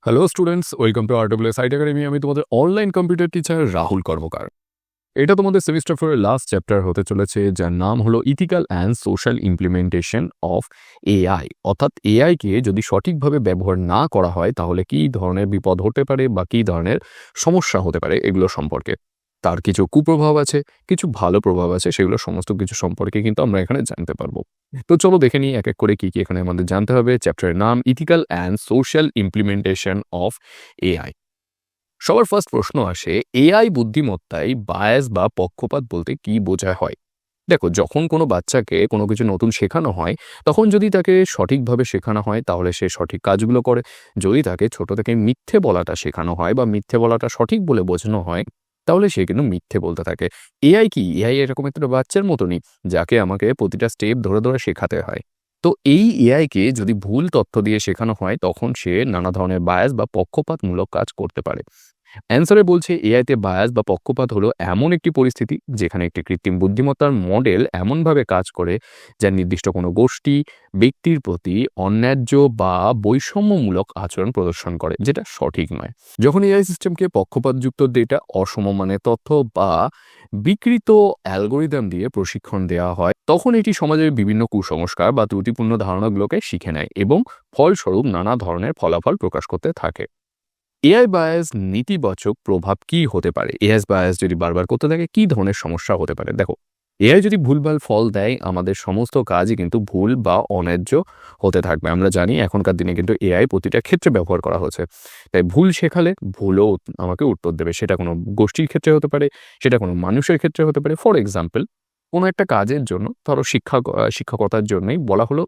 Hello students, welcome to RWS IT academy. আমি তোমাদের online computer teacher Rahul কর্মকার। এটা তোমাদের সেমিস্টার 4 এর লাস্ট চ্যাপ্টার হতে চলেছে, যার নাম হলো ethical and social implementation of AI. অর্থাৎ এআইকে যদি সঠিকভাবে ব্যবহার না করা হয় তাহলে কী ধরনের বিপদ হতে পারে বা কী ধরনের সমস্যা হতে পারে এগুলো সম্পর্কে। তার কিছু কুপ্রভাব আছে, কিছু ভালো প্রভাব আছে, সেগুলো সমস্ত কিছু সম্পর্কে কিন্তু আমরা এখানে জানতে পারবো। তো চলো দেখে নিই এক এক করে কি কি এখানে আমাদের জানতে হবে। চ্যাপ্টারের নাম ethical and social implementation of AI. সবার ফার্স্ট প্রশ্ন আসে, এআই বুদ্ধিমত্তায় বায়াস বা পক্ষপাত বলতে কি বোঝা হয়? দেখো, যখন কোনো বাচ্চাকে কোনো কিছু নতুন শেখানো হয় তখন যদি তাকে সঠিকভাবে শেখানো হয় তাহলে সে সঠিক কাজগুলো করে। যদি তাকে ছোট থেকে মিথ্যে বলাটা শেখানো হয় বা মিথ্যে বলাটা সঠিক বলে বোঝানো হয় তাহলে সে কিন্তু মিথ্যে বলতে থাকে। এআই কি? এআই এরকম একটা বাচ্চার মতনই, যাকে আমাকে প্রতিটা স্টেপ ধরে ধরে শেখাতে হয়। তো এই এআইকে যদি ভুল তথ্য দিয়ে শেখানো হয় তখন সে নানা ধরনের বায়াস বা পক্ষপাতমূলক কাজ করতে পারে। অ্যান্সারে বলছে এআইতে বায়াস বা পক্ষপাত হলো এমন একটি পরিস্থিতি যেখানে একটি কৃত্রিম বুদ্ধিমত্তার মডেল এমনভাবে কাজ করে যা নির্দিষ্ট কোনো গোষ্ঠী ব্যক্তির প্রতি অন্যায্য বা বৈষম্যমূলক আচরণ প্রদর্শন করে, যেটা সঠিক নয়। যখন এআই সিস্টেমকে পক্ষপাতযুক্ত ডেটা, অসমমানের তথ্য বা বিকৃত অ্যালগোরিদম দিয়ে প্রশিক্ষণ দেওয়া হয় তখন এটি সমাজের বিভিন্ন কুসংস্কার বা ত্রুটিপূর্ণ ধারণাগুলোকে শিখে নেয় এবং ফলস্বরূপ নানা ধরনের ফলাফল প্রকাশ করতে থাকে। এআই বায়াস নেতিবাচক প্রভাব কি হতে পারে? এআই বায়াস যদি বারবার করতে থাকে কি ধরনের সমস্যা হতে পারে? দেখো, এআই যদি ভুলভাল ফল দেয় আমাদের সমস্ত কাজই কিন্তু ভুল বা অন্যায্য হতে থাকবে। আমরা জানি এখনকার দিনে কিন্তু এআই প্রতিটা ক্ষেত্রে ব্যবহার করা হচ্ছে। তাই ভুল শেখালে ভুলও আমাকে উত্তর দেবে। সেটা কোনো গোষ্ঠীর ক্ষেত্রে হতে পারে, সেটা কোনো মানুষের ক্ষেত্রে হতে পারে। ফর এক্সাম্পল, কোনো একটা কাজের জন্য ধরো শিক্ষকতার জন্যই বলা হলো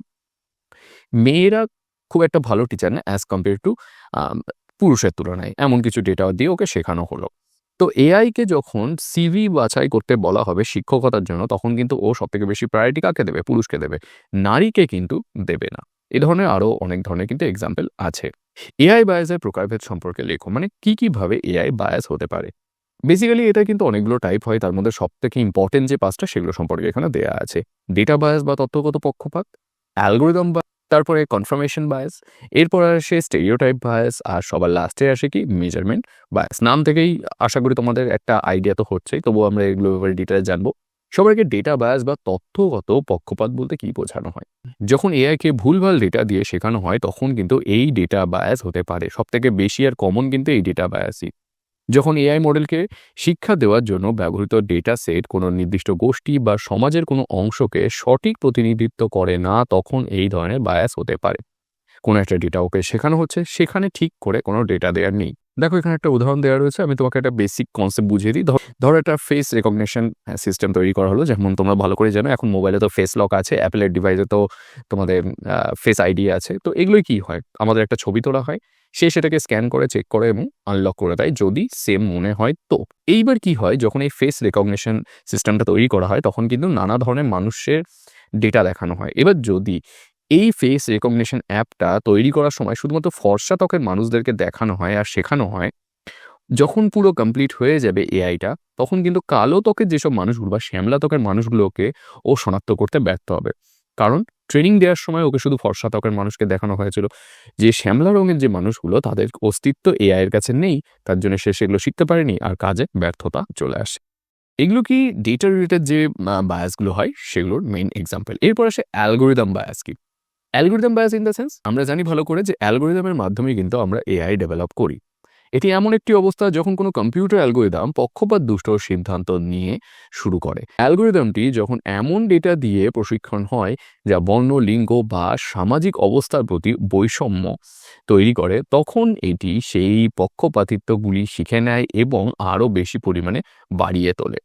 মেয়েরা খুব একটা ভালো টিচার না অ্যাজ কম্পেয়ার টু পুরুষের তুলনায়, এমন কিছু ডেটা দিয়ে ওকে শেখানো হলো। তো এআইকে যখন সিভি বাছাই করতে বলা হবে শিক্ষকতার জন্য তখন কিন্তু ও সবথেকে বেশি প্রায়োরিটি কাকে দেবে? পুরুষকে দেবে, নারীকে কিন্তু দেবে না। এ ধরনের আরও অনেক ধরনের কিন্তু এক্সাম্পল আছে। এআই বায়াসের প্রকারভেদ সম্পর্কে লেখো, মানে কি ভাবে এআই বায়াস হতে পারে। বেসিক্যালি এটা কিন্তু অনেকগুলো টাইপ হয়, তার মধ্যে সবথেকে ইম্পর্টেন্ট যে পাঁচটা সেগুলো সম্পর্কে এখানে দেয়া আছে। ডেটা বায়াস বা তথ্যগত পক্ষপাত, অ্যালগোরিদম, তারপরে কনফার্মেশন বায়াস, এরপর আসে স্টেরিওটাইপ বায়াস, আর সবার লাস্টে আসে কি? Measurement bias. নাম থেকেই আশা করি তোমাদের একটা আইডিয়া তো হচ্ছেই, তবুও আমরা এগুলো ব্যাপারে ডিটেলে জানবো। সবাইকে ডেটা বায়াস বা তথ্যগত পক্ষপাত বলতে কি বোঝানো হয়? যখন এআইকে ভুলভাল ডেটা দিয়ে শেখানো হয় তখন কিন্তু এই ডেটা বায়াস হতে পারে। সবথেকে বেশি আর কমন কিন্তু এই ডেটা বায়াসই। যখন এআই মডেলকে শিক্ষা দেওয়ার জন্য ব্যবহৃত ডেটা সেট কোনো নির্দিষ্ট গোষ্ঠী বা সমাজের কোনো অংশকে সঠিক প্রতিনিধিত্ব করে না তখন এই ধরনের বায়াস হতে পারে। কোনো একটা ডেটা ওকে শেখানো হচ্ছে, সেখানে ঠিক করে কোনো ডেটা দেওয়ার নেই। দেখো, এখানে একটা উদাহরণ দেওয়া রয়েছে, আমি তোমাকে একটা বেসিক কনসেপ্ট বুঝিয়ে দিই। ধরো একটা ফেস রেকগনিশন সিস্টেম তৈরি করা হলো। যেমন তোমরা ভালো করে জানো এখন মোবাইলে তো ফেস লক আছে, অ্যাপেলের ডিভাইসে তো তোমাদের ফেস আইডি আছে। তো এগুলোই কি হয়, আমাদের একটা ছবি তোলা হয়, সে সেটাকে স্ক্যান করে চেক করে এবং আনলক করে দেয় যদি সেম মনে হয়। তো এইবার কি হয়, যখন এই ফেস রেকগনিশন সিস্টেমটা তৈরি করা হয় তখন কিন্তু নানা ধরনের মানুষের ডেটা দেখানো হয়। এবার যদি এই ফেস রেকগনিশন অ্যাপটা তৈরি করার সময় শুধুমাত্র ফর্সা ত্বকের মানুষদেরকে দেখানো হয় আর শেখানো হয়, যখন পুরো কমপ্লিট হয়ে যাবে এআইটা তখন কিন্তু কালো ত্বকের যেসব মানুষগুলো বা শ্যামলা ত্বকের মানুষগুলোকে ও শনাক্ত করতে ব্যর্থ হবে। কারণ ট্রেনিং দেওয়ার সময় ওকে শুধু ফর্সা ত্বকের মানুষকে দেখানো হয়েছিল, যে শ্যামলা রঙের যে মানুষগুলো তাদের অস্তিত্ব এআই এর কাছে নেই, তার জন্য সে সেগুলো শিখতে পারেনি আর কাজে ব্যর্থতা চলে আসে। এগুলো কি ডেটা রিলেটেড যে বায়াসগুলো হয় সেগুলোর মেইন এক্সাম্পল। এরপর আসে অ্যালগোরিদম বায়াস। কি algorithm bias? In the sense, আমরা জানি ভালো করে যে অ্যালগোরিদমের মাধ্যমে কিন্তু আমরা এআই ডেভেলপ করি। এটি এমন একটি অবস্থা যখন কোনো কম্পিউটার অ্যালগোরিদম পক্ষপাত দুষ্ট সিদ্ধান্ত নিয়ে শুরু করে। অ্যালগোরিদমটি যখন এমন ডেটা দিয়ে প্রশিক্ষণ হয় যা বর্ণ, লিঙ্গ বা সামাজিক অবস্থার প্রতি বৈষম্য তৈরি করে তখন এটি সেই পক্ষপাতিত্বগুলি শিখে নেয় এবং আরও বেশি পরিমাণে বাড়িয়ে তোলে।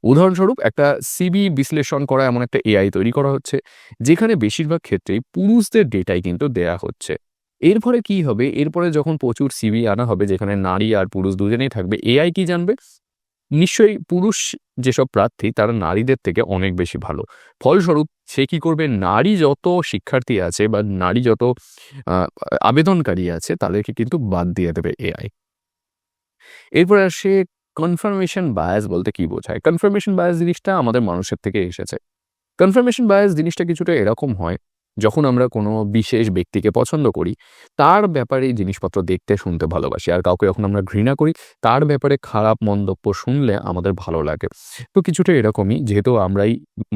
উদাহরণস্বরূপ, একটা সিবি বিশ্লেষণ করা এমন একটা এআই তৈরি করা হচ্ছে যেখানে বেশিরভাগ ক্ষেত্রেই পুরুষদের ডেটাই কিন্তু দেয়া হচ্ছে। এরপরে কি হবে? এরপরে যখন প্রচুর সিভি আনা হবে যেখানে নারী আর পুরুষ দুজনেই থাকবে, এআই কি জানবে? নিশ্চয়ই পুরুষ যেসব প্রার্থী তারা নারীদের থেকে অনেক বেশি ভালো। ফলস্বরূপ সে কি করবে? নারী যত শিক্ষার্থী আছে বা নারী যত আবেদনকারী আছে তাদেরকে কিন্তু বাদ দিয়ে দেবে এআই। এরপরে আসে কনফার্মেশন বায়াস বলতে কি বোঝায়? কনফার্মেশন বায়াস জিনিসটা আমাদের মানুষের থেকে এসেছে। কনফার্মেশন বায়াস জিনিসটা কিছুটা এরকম হয়, যখন আমরা কোনো বিশেষ ব্যক্তিকে পছন্দ করি, তার ব্যাপারে জিনিসপত্র দেখতে শুনতে ভালোবাসি। আর কাউকে যখন আমরা ঘৃণা করি, তার ব্যাপারে খারাপ মন্তব্য শুনলে আমাদের ভালো লাগে। তো কিছুটা এরকমই, যেহেতু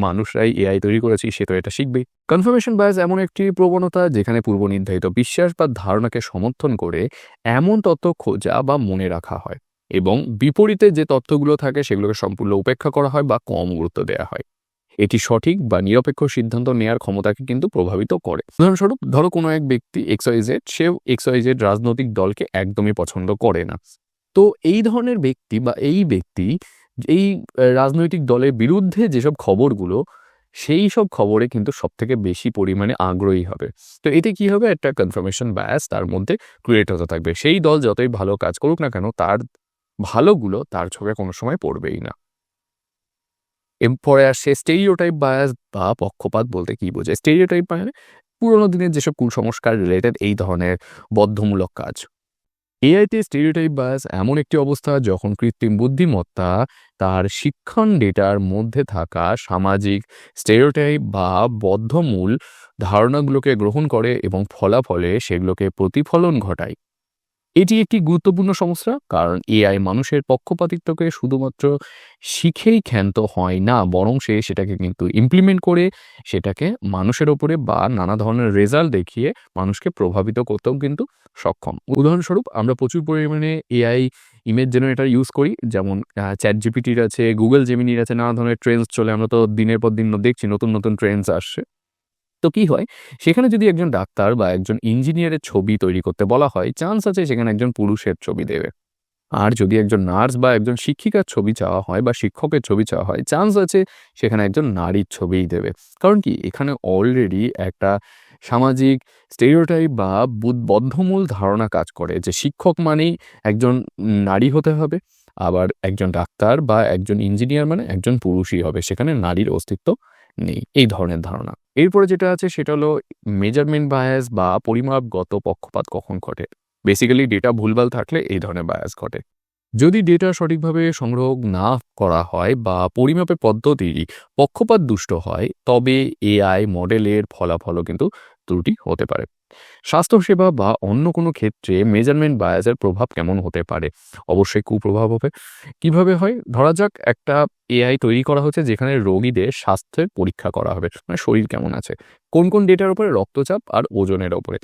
মানুষরাই এআই তৈরি করেছি, সে তো এটা শিখবেই। কনফার্মেশন বায়াস এমন একটি প্রবণতা যেখানে পূর্বনির্ধারিত বিশ্বাস বা ধারণাকে সমর্থন করে এমন তথ্য খোঁজা বা মনে রাখা হয়, এবং বিপরীতে যে তথ্যগুলো থাকে সেগুলোকে সম্পূর্ণ উপেক্ষা করা হয় বা কম গুরুত্ব দেওয়া হয়। এটি সঠিক বা নিরপেক্ষ সিদ্ধান্ত নেওয়ার ক্ষমতাকে কিন্তু প্রভাবিত করে। উদাহরণস্বরূপ, ধরো কোনো এক ব্যক্তি XYZ, সেও XYZ রাজনৈতিক দলকে একদমই পছন্দ করে না। তো এই ধরনের ব্যক্তি বা এই ব্যক্তি এই রাজনৈতিক দলের বিরুদ্ধে যেসব খবরগুলো, সেই সব খবরে কিন্তু সবথেকে বেশি পরিমাণে আগ্রহী হবে। তো এতে কি হবে, একটা কনফার্মেশন বায়াস তার মধ্যে ক্রিয়েট হতে থাকবে। সেই দল যতই ভালো কাজ করুক না কেন, তার ভালোগুলো তার চোখে কোনো সময় পড়বেই না। এরপরে আসছে স্টেরিওটাইপ বায়াস বা পক্ষপাত বলতে কি বোঝায়। স্টেরিওটাইপ মানে পুরোনো দিনের যেসব কুসংস্কার রিলেটেড এই ধরনের বদ্ধমূলক কাজ। এআইতে স্টেরিওটাইপ বায়াস এমন একটি অবস্থা যখন কৃত্রিম বুদ্ধিমত্তা তার শিক্ষণ ডেটার মধ্যে থাকা সামাজিক স্টেরিওটাইপ বা বদ্ধমূল ধারণাগুলোকে গ্রহণ করে এবং ফলাফলে সেগুলোকে প্রতিফলন ঘটায়। এটি একটি গুরুত্বপূর্ণ সমস্যা, কারণ এআই মানুষের পক্ষপাতিত্বকে শুধুমাত্র শিখেই ক্ষান্ত হয় না, বরং সে সেটাকে কিন্তু ইমপ্লিমেন্ট করে সেটাকে মানুষের ওপরে বা নানা ধরনের রেজাল্ট দেখিয়ে মানুষকে প্রভাবিত করতেও কিন্তু সক্ষম। উদাহরণস্বরূপ, আমরা প্রচুর পরিমাণে এআই ইমেজ জেনারেটর ইউজ করি, যেমন চ্যাটজিপিটির আছে, গুগল জেমিনির আছে, নানা ধরনের ট্রেন্ডস চলে। আমরা তো দিনের পর দিন দেখছি নতুন নতুন ট্রেন্ডস আসছে। তো কি হয়, সেখানে যদি একজন ডাক্তার বা একজন ইঞ্জিনিয়ারের ছবি তৈরি করতে বলা হয়, চান্স আছে সেখানে একজন পুরুষের ছবি দেবে। আর যদি একজন নার্স বা একজন শিক্ষিকার ছবি চাওয়া হয় বা শিক্ষকের ছবি চাওয়া হয়, চান্স আছে সেখানে একজন নারীর ছবিই দেবে। কারণ কি, এখানে অলরেডি একটা সামাজিক স্টেরিওটাইপ বা বদ্ধমূল ধারণা কাজ করে যে শিক্ষক মানেই একজন নারী হতে হবে, আবার একজন ডাক্তার বা একজন ইঞ্জিনিয়ার মানে একজন পুরুষই হবে, সেখানে নারীর অস্তিত্ব নেই, এই ধরনের ধারণা। এরপরে যেটা আছে সেটা হলো মেজারমেন্ট বায়াস বা পরিমাপগত পক্ষপাত কখন ঘটে। বেসিক্যালি ডেটা ভুলভাল থাকলে এই ধরনের বায়াস ঘটে। যদি ডেটা সঠিকভাবে সংগ্রহ না করা হয় বা পরিমাপের পদ্ধতি পক্ষপাত দুষ্ট হয়, তবে এআই মডেলের ফলাফলও কিন্তু ত্রুটি হতে পারে। স্বাস্থ্যসেবা বা অন্য কোনো ক্ষেত্রে মেজারমেন্ট বায়াসের প্রভাব কেমন হতে পারে? অবশ্যই কুপ্রভাব হবে। কিভাবে হয়? ধরা যাক একটা এআই তৈরি করা হচ্ছে যেখানে রোগীদের স্বাস্থ্যের পরীক্ষা করা হবে, মানে শরীর কেমন আছে, কোন কোন ডেটার উপরে, রক্তচাপ আর ওজনের ওপরে।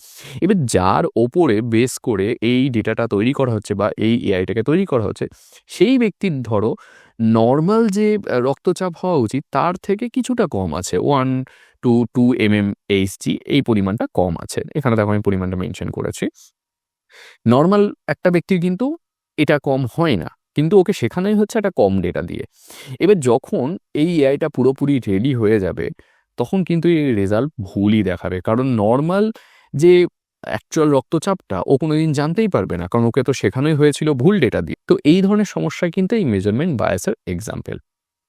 এবার যার ওপরে বেস করে এই ডেটাটা তৈরি করা হচ্ছে বা এই এআইটাকে তৈরি করা হচ্ছে, সেই ব্যক্তির ধরো নর্মাল যে রক্তচাপ হওয়া উচিত তার থেকে কিছুটা কম আছে, 1 to 2 mmHg, এই পরিমাণটা কম আছে। এখানে দেখো আমি পরিমাণটা মেনশন করেছি। নর্মাল একটা ব্যক্তির কিন্তু এটা কম হয় না, কিন্তু ওকে শেখানোই হচ্ছে একটা কম ডেটা দিয়ে। এবার যখন এই এআইটা পুরোপুরি রেডি হয়ে যাবে, তখন কিন্তু এই রেজাল্ট ভুলই দেখাবে, কারণ নর্মাল যে অ্যাকচুয়াল রক্তচাপটা ও কোনোদিন জানতেই পারবে না, কারণ ওকে তো শেখানোই হয়েছিল ভুল ডেটা দিয়ে। তো এই ধরনের সমস্যা কিন্তু এই মেজারমেন্ট বায়াসের এক্সাম্পল।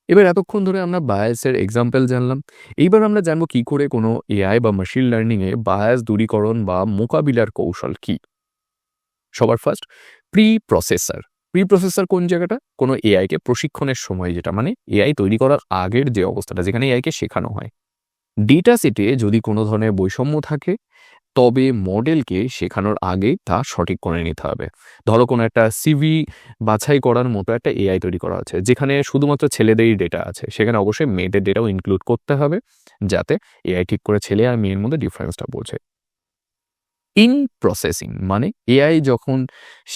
এবার এতক্ষণ ধরে আমরা বায়াসের এক্সাম্পল জানলাম। এইবার আমরা জানবো কি করে কোনো এআই বা মেশিন লার্নিংয়ে বায়াস দূরীকরণ বা মোকাবিলার কৌশল কি। সবার ফার্স্ট, প্রি প্রসেসর কোন জায়গাটা? কোনো এআইকে প্রশিক্ষণের সময়, যেটা মানে এআই তৈরি করার আগের যে অবস্থাটা যেখানে এআইকে শেখানো হয়। ডেটা সেটে যদি কোনো ধরনের বৈষম্য থাকে, তবে মডেলকে শেখানোর আগে তা সঠিক করে নিতে হবে। ধরো কোনো একটা সিভি বাছাই করার মতো একটা এআই তৈরি করা আছে যেখানে শুধুমাত্র ছেলেদেরই ডেটা আছে, সেখানে অবশ্যই মেয়েদের ডেটাও ইনক্লুড করতে হবে, যাতে এআই ঠিক করে ছেলে আর মেয়ের মধ্যে ডিফারেন্সটা বোঝে। ইন প্রসেসিং মানে এআই যখন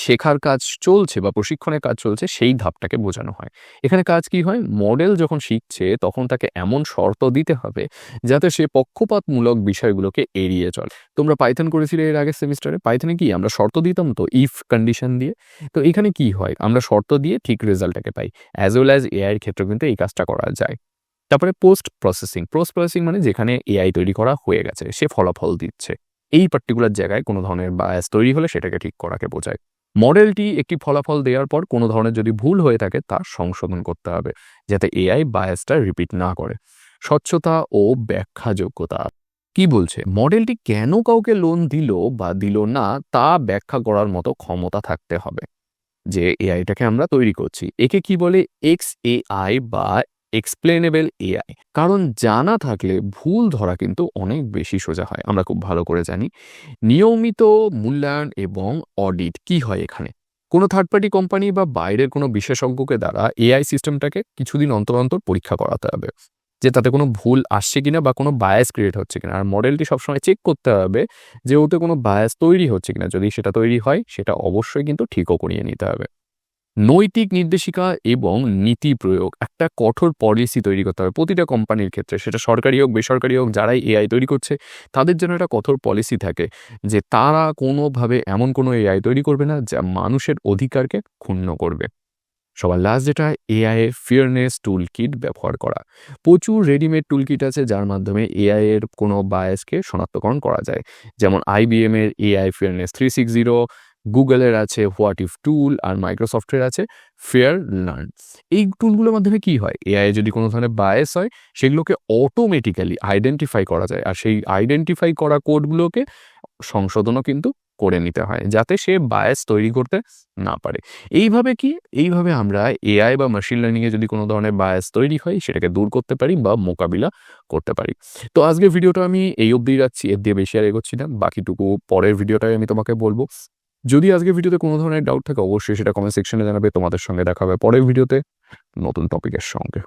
শেখার কাজ চলছে বা প্রশিক্ষণের কাজ চলছে, সেই ধাপটাকে বোঝানো হয়। এখানে কাজ কি হয়, মডেল যখন শিখছে তখন তাকে এমন শর্ত দিতে হবে যাতে সে পক্ষপাতমূলক বিষয়গুলোকে এড়িয়ে চলে। তোমরা পাইথন করেছিলে এর আগের সেমিস্টারে। পাইথনে কি আমরা শর্ত দিতাম তো, ইফ কন্ডিশন দিয়ে। তো এখানে কি হয়, আমরা শর্ত দিয়ে ঠিক রেজাল্টটাকে পাই। অ্যাজ ওয়েল অ্যাজ এআই এর ক্ষেত্রে কিন্তু এই কাজটা করা যায়। তারপরে পোস্ট প্রসেসিং মানে যেখানে এআই তৈরি করা হয়ে গেছে, সে ফলাফল দিচ্ছে। এই পার্টিকুলার জায়গায় কোনো ধরনের বায়াস তৈরি হলে সেটাকে ঠিক করাকে বোঝায়। মডেলটি একটি ফলাফল দেওয়ার পর কোনো ধরনের যদি ভুল হয়ে থাকে তা সংশোধন করতে হবে, যাতে এআই বায়াসটা রিপিট না করে। স্বচ্ছতা ও ব্যাখ্যাযোগ্যতা কি বলছে, মডেলটি কেন কাউকে লোন দিল বা দিল না তা ব্যাখ্যা করার মতো ক্ষমতা থাকতে হবে। যে এআইটাকে আমরা তৈরি করছি, একে কি বলে, XAI বা এক্সপ্লেনেবল এআই। কারণ জানা থাকলে ভুল ধরা কিন্তু অনেক বেশি সোজা হয়, আমরা খুব ভালো করে জানি। নিয়মিত মূল্যায়ন এবং অডিট কি হয় এখানে, কোনো থার্ড পার্টি কোম্পানি বা বাইরের কোনো বিশেষজ্ঞকে দ্বারা এআই সিস্টেমটাকে কিছুদিন অন্তর অন্তর পরীক্ষা করাতে হবে যে তাতে কোনো ভুল আসছে কিনা বা কোনো বায়াস ক্রিয়েট হচ্ছে কিনা। আর মডেলটি সবসময় চেক করতে হবে যে ওতে কোনো বায়াস তৈরি হচ্ছে কিনা। যদি সেটা তৈরি হয় সেটা অবশ্যই কিন্তু ঠিকও করিয়ে নিতে হবে। নৈতিক নির্দেশিকা এবং নীতি প্রয়োগ, একটা কঠোর পলিসি তৈরি করতে হবে প্রতিটা কোম্পানির ক্ষেত্রে, সেটা সরকারি হোক বেসরকারি হোক, যারাই এআই তৈরি করছে তাদের জন্য একটা কঠোর পলিসি থাকে যে তারা কোনোভাবে এমন কোনো এআই তৈরি করবে না যা মানুষের অধিকারকে ক্ষুণ্ণ করবে। সবার লাস্ট যেটা, এআই এর ফেয়ারনেস টুল কিট ব্যবহার করা। প্রচুর রেডিমেড টুল কিট আছে যার মাধ্যমে এআই এর কোনো বায়াসকে শনাক্তকরণ করা যায়, যেমন আইবিএম এর এআই ফেয়ারনেস 360, গুগলের আছে হোয়াট ইফ টুল, আর মাইক্রোসফটের আছে ফেয়ার লার্ন। এই টুলগুলোর মাধ্যমে কি হয়, এআই যদি কোনো ধরনের বায়াস হয় সেগুলোকে অটোমেটিক্যালি আইডেন্টিফাই করা যায়, আর সেই আইডেন্টিফাই করা কোডগুলোকে সংশোধনও কিন্তু করে নিতে হয় যাতে সে বায়াস তৈরি করতে না পারে। এইভাবে আমরা এআই বা মেশিন লার্নিংয়ে যদি কোনো ধরনের বায়াস তৈরি হয় সেটাকে দূর করতে পারি বা মোকাবিলা করতে পারি। তো আজকের ভিডিওটা আমি এই অবধি রাখছি, এর দিয়ে বেশি আর এগোচ্ছি না, বাকিটুকু পরের ভিডিওটাই আমি তোমাকে বলবো। যদি আজকের ভিডিওতে কোনো ধরনের ডাউট থাকে অবশ্যই সেটা কমেন্ট সেকশনে জানাবে। তোমাদের সঙ্গে দেখা হবে পরের ভিডিওতে নতুন টপিকের সঙ্গে।